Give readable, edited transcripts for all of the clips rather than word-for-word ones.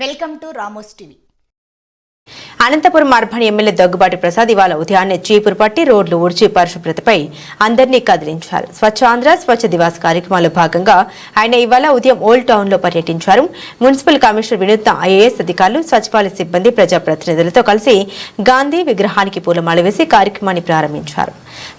Welcome to Ramos TV. Anantapuram urban MLA Daggubati Prasad ఇవాళ ఉదయాన్నే చీపురు పట్టి రోడ్లు ఊడ్చి పరిశుభ్రతపై అందరినీ కదిలించారు. స్వచ్ఛ ఆంధ్ర స్వచ్ఛ దివాస్ కార్యక్రమాల్లో భాగంగా ఆయన ఇవాళ ఉదయం ఓల్డ్ టౌన్ లో పర్యటించారు. మున్సిపల్ కమిషనర్ వినూత్న, ఐఏఎస్ అధికారులు, సచివాలయ సిబ్బంది, ప్రజాప్రతినిధులతో కలిసి గాంధీ విగ్రహానికి పూలమాల వేసి కార్యక్రమాన్ని ప్రారంభించారు.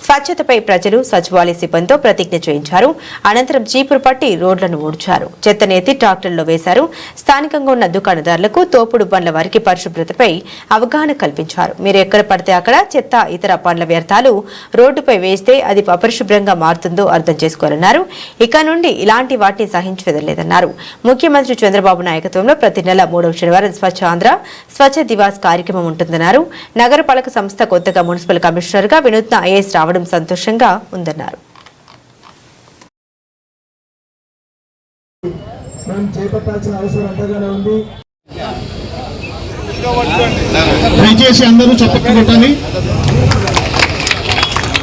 స్వచ్ఛతపై ప్రజలు, సచివాలయ సిబ్బందితో ప్రతిజ్ఞ చేయించారు. అనంతరం చీపురు పట్టి రోడ్లను ఊడ్చారు. చెత్తను ఎత్తి ట్రాక్టర్లో వేశారు. స్థానికంగా ఉన్న దుకాణదారులకు, తోపుడు బండ్ల వారికి పరిశుభ్రతపై అవగాహన కల్పించారు. మీరు ఎక్కడ పడితే అక్కడ చెత్త, ఇతర పండ్ల వ్యర్థాలు రోడ్డుపై వేస్తే అది అపరిశుభ్రంగా మారుతుందో అర్థం చేసుకోవాలన్నారు. ఇక నుండి ఇలాంటి వాటిని సహించలేదన్నారు. ముఖ్యమంత్రి చంద్రబాబు నాయకత్వంలో ప్రతి నెల 3వ శనివారం స్వచ్ఛ ఆంధ్ర స్వచ్ఛ దివాస్ కార్యక్రమం ఉంటుందన్నారు. నగరపాలక సంస్థ కొత్తగా మున్సిపల్ కమిషనర్ గా వినూత్న, ఐఏఎస్ రావడం సంతోషంగా ఉందన్నారు. దయచేసి అందరూ చప్పట్లు కొట్టాలి.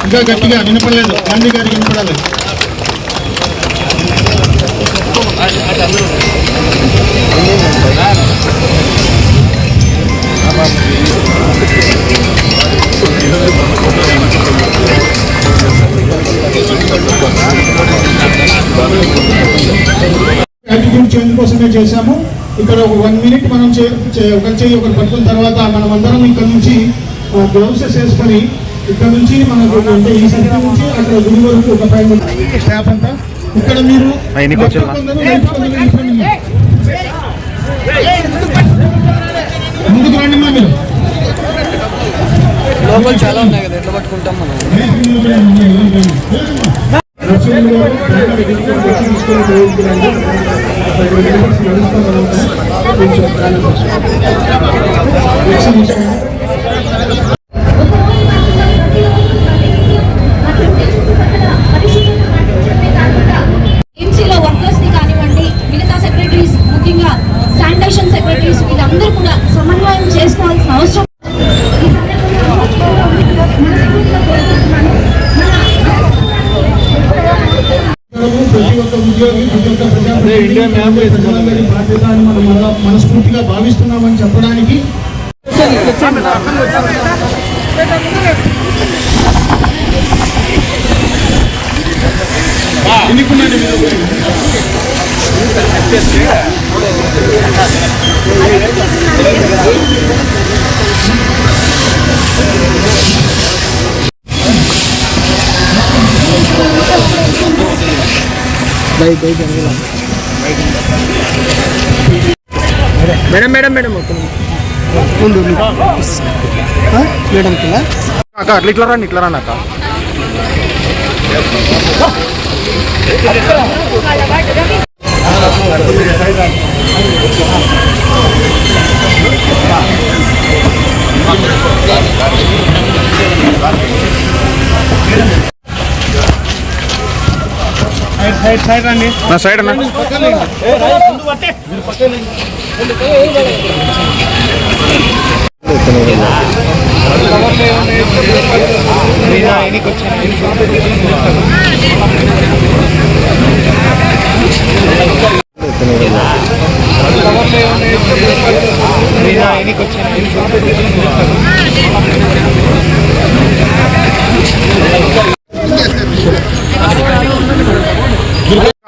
ఇంకా గట్టిగా వినపడలేదు, గాంధీ గారికి వినపడాలి. యాటిట్యూడ్ చేంజ్ కోసమే చేశాము. ఇక్కడ ఒక 1 మినిట్ మనం ఒక చెయ్యి ఒకరు పట్టుకున్న తర్వాత మనం అందరం ఇక్కడ నుంచి గ్లౌసెస్ వేసుకొని ఇక్కడ నుంచి మనకు అంటే ఈ సర్కిల్ నుంచి అక్కడ గుడి వరకు ఒక 5 మంది స్టాఫ్ అంతా ఇక్కడ మీరు ముందుకు రండి. మా మీరు లోపల చాలా ఉన్నాయి కదా, ఎట్లా పట్టుకుంటాం మనం. ఎంసీలో వర్కర్స్ ని కానివ్వండి, మిగతా సెక్రటరీస్, ముఖ్యంగా శానిటేషన్ సెక్రటరీస్, వీళ్ళందరూ కూడా సమన్వయం చేసుకోవాల్సిన అవసరం. ప్రతి ఒక్క ఉద్యోగి, ప్రతి ఒక్క ప్రజాప్రతినిధి బాధ్యత అని మనం మనస్ఫూర్తిగా భావిస్తున్నామని చెప్పడానికి మేడం మేడం మేడం మేడం అక్క అట్లా ఇట్లా రాండి, ఇట్లా రాండి అక్క. సైడ్ రండి. నా సైడ్ అన్న.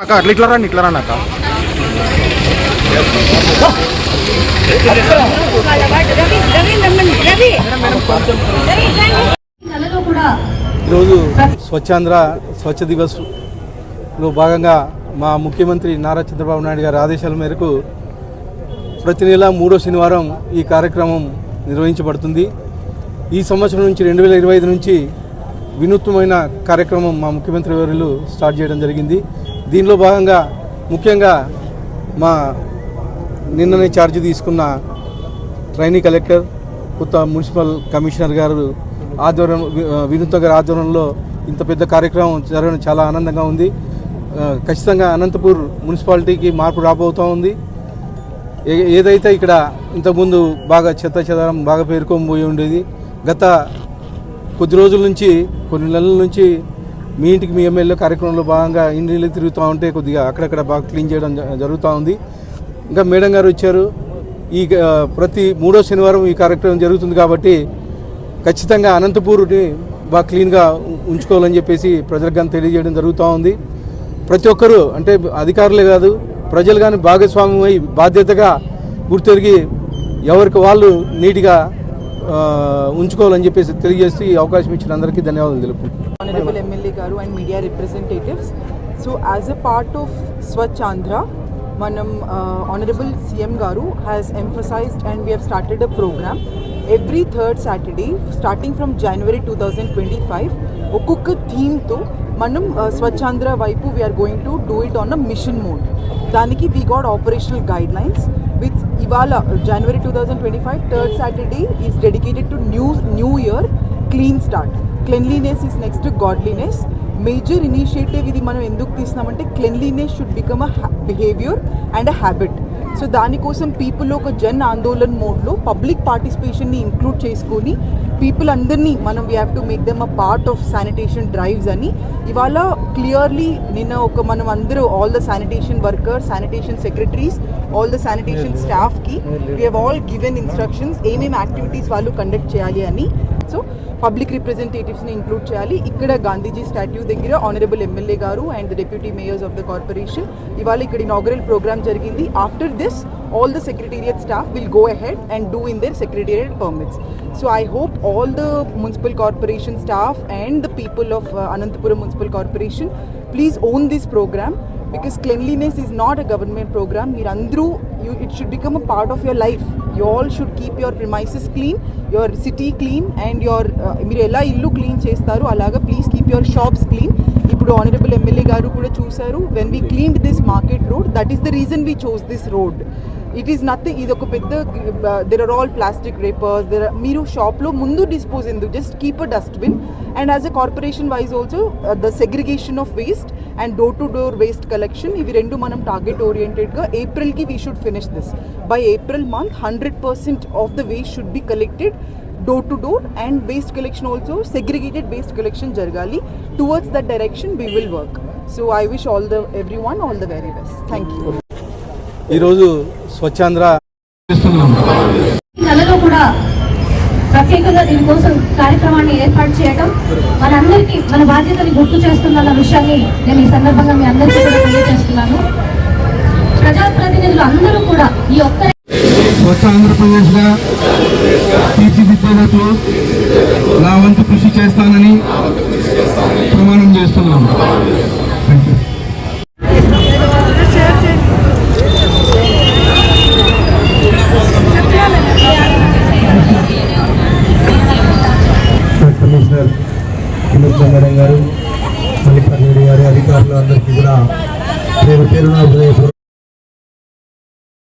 అక్క అట్లా ఇట్లా రాండి, ఇట్లా రాండి అక్క. ఈరోజు స్వచ్ఛాంధ్ర స్వచ్ఛ దివస్లో భాగంగా మా ముఖ్యమంత్రి నారా చంద్రబాబు నాయుడు గారి ఆదేశాల మేరకు ప్రతి నెల 3వ శనివారం ఈ కార్యక్రమం నిర్వహించబడుతుంది. ఈ సంవత్సరం నుంచి 2025 నుంచి వినూత్నమైన కార్యక్రమం మా ముఖ్యమంత్రి వర్యులు స్టార్ట్ చేయడం జరిగింది. దీనిలో భాగంగా ముఖ్యంగా మా నిన్ననే ఛార్జ్ తీసుకున్న ట్రైనీ కలెక్టర్, కొత్త మున్సిపల్ కమిషనర్ గారు ఆధ్వర్యం, వినూత్న గారి ఆధ్వర్యంలో ఇంత పెద్ద కార్యక్రమం జరగడం చాలా ఆనందంగా ఉంది. ఖచ్చితంగా అనంతపూర్ మున్సిపాలిటీకి మార్పు రాబోతూ ఉంది. ఏదైతే ఇక్కడ ఇంతకుముందు బాగా చెత్త చెదారం బాగా పేరుకోబోయి ఉండేది, గత కొద్ది రోజుల నుంచి, కొన్ని నెలల నుంచి మీ ఇంటికి మీ ఎమ్మెల్యే కార్యక్రమంలో భాగంగా ఇంటికి తిరుగుతూ ఉంటే కొద్దిగా అక్కడక్కడ బాగా క్లీన్ చేయడం జరుగుతూ ఉంది. ఇంకా మేడం గారు వచ్చారు, ఈ ప్రతి 3వ శనివారం ఈ కార్యక్రమం జరుగుతుంది కాబట్టి ఖచ్చితంగా అనంతపూర్ని బాగా క్లీన్గా ఉంచుకోవాలని చెప్పేసి ప్రజలకు కానీ తెలియజేయడం జరుగుతూ ఉంది. ప్రతి ఒక్కరూ అంటే అధికారులే కాదు ప్రజలు కానీ భాగస్వామ్యమై బాధ్యతగా గుర్తెరిగి ఎవరికి వాళ్ళు నీట్గా ఉంచుకోవాలని చెప్పేసి తెలియజేసి ఈ అవకాశం ఇచ్చిన అందరికీ ధన్యవాదాలు తెలుపుకుంటున్నాను. Honorable MLA Garu and media representatives. So as a part of Swachh Andhra, Manam Honorable CM Garu has emphasized and we have started a program every third Saturday starting from January 2025. Okukka theme to Manam Swachh Andhra Vaipu we are going to do it on a mission mode. Daniki we got operational guidelines with Ivala January 2025 third Saturday is dedicated to new year clean start. Cleanliness is next to godliness. Major initiative ఇది మనం ఎందుకు తీస్తున్నామంటే cleanliness should become a behavior and a habit. So దానికోసం people ఒక జన్ ఆందోళన్ మోడ్లో public పార్టిసిపేషన్ని include చేసుకొని people అందరినీ మనం we have to make them a part of sanitation drives అని ఇవాళ క్లియర్లీ నిన్న ఒక మనం అందరూ all the sanitation workers sanitation secretaries all the sanitation స్టాఫ్కి we have all given instructions ఏమేమి యాక్టివిటీస్ వాళ్ళు కండక్ట్ చేయాలి అని. సో పబ్లిక్ రిప్రజెంటేటివ్స్ని ఇంక్లూడ్ చేయాలి. ఇక్కడ గాంధీజీ స్టాట్యూ దగ్గర honourable MLA garu and the deputy mayors of the corporation ఇవాళ ఇక్కడ ఇనాగరల్ ప్రోగ్రామ్ జరిగింది. After this all the secretariat staff will go ahead and do in their secretariat permits. So I hope all the municipal corporation staff and the people of Anantapuram Municipal Corporation please own this program because cleanliness is not a government program. It should become a part of your life. You all should keep your premises clean, your city clean and your మీరు ఎలా ఇల్లు clean చేస్తారు అలాగా please keep your shops clean. ఇప్పుడు honourable MLA garu కూడా చూశారు when we cleaned this market road that is the reason we chose this road. It is nothing ఇది ఒక పెద్ద there are all plastic wrappers మీరు షాప్లో ముందు డిస్పోజ్ ఎందుకు just keep a dustbin and as a corporation wise also the segregation of waste and door to door waste collection ఇవి రెండు మనం target ఓరియంటెడ్గా ఏప్రిల్కి we should finish this. By April month 100% of the waste should be collected door to door and waste collection also segregated waste collection jargali. Towards that direction we will work. So I wish everyone all the very best. Thank you. ఈ రోజు స్వచ్ఛాంధ్ర నెలలో కూడా ప్రత్యేకంగా దీనికోసం కార్యక్రమాన్ని ఏర్పాటు చేయడం మనందరికీ మన బాధ్యతని గుర్తు చేస్తున్న విషయాన్ని నేను ఈ సందర్భంగా మీ అందరికీ కూడా తెలియజేస్తున్నాను. ప్రజాప్రతినిధులు అందరూ కూడా ఈ ఒక్క స్వచ్ఛ ఆంధ్రప్రదేశ్గా తీర్చిదిద్దేందుకు నా వంతు కృషి చేస్తానని ప్రమాణం చేస్తున్నాను. కమిషనర్ మేడం గారు, మల్లికార్జున గారు, అధికారులు అందరికీ కూడా పేరు పేరున